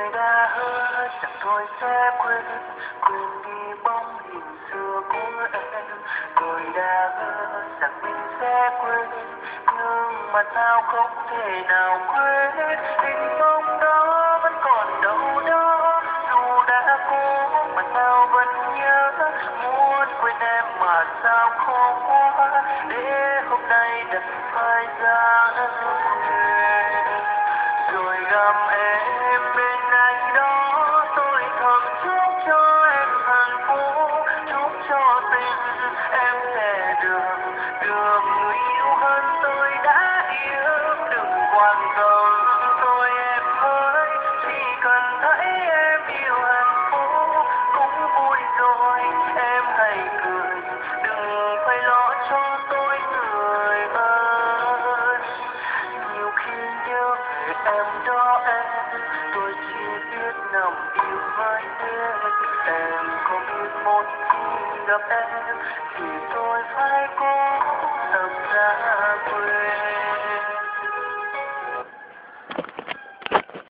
Người đã hứa rằng tôi sẽ quên đi bóng hình xưa của em. Người đã hứa rằng mình sẽ quên, nhưng mà sao không thể nào quên. Hình bóng đó vẫn còn đâu đó, dù đã cố mà sao vẫn nhớ. Muốn quên em mà sao khó quá, để hôm nay đành phải ra về. Rồi gặp em bên anh đó, tôi thầm chúc cho em hạnh phúc, chúc cho tình em sẽ được người yêu hơn tôi đã yêu. Đừng quan tâm tôi em ơi, chỉ cần thấy em yêu hạnh phúc cũng vui rồi. Em hãy cười, đừng phải lo cho tôi người ơi. Nhiều khi nhớ về em đó em, tôi chỉ biết nằm yêu với em. Em có biết một khi gặp em thì tôi phải cố tập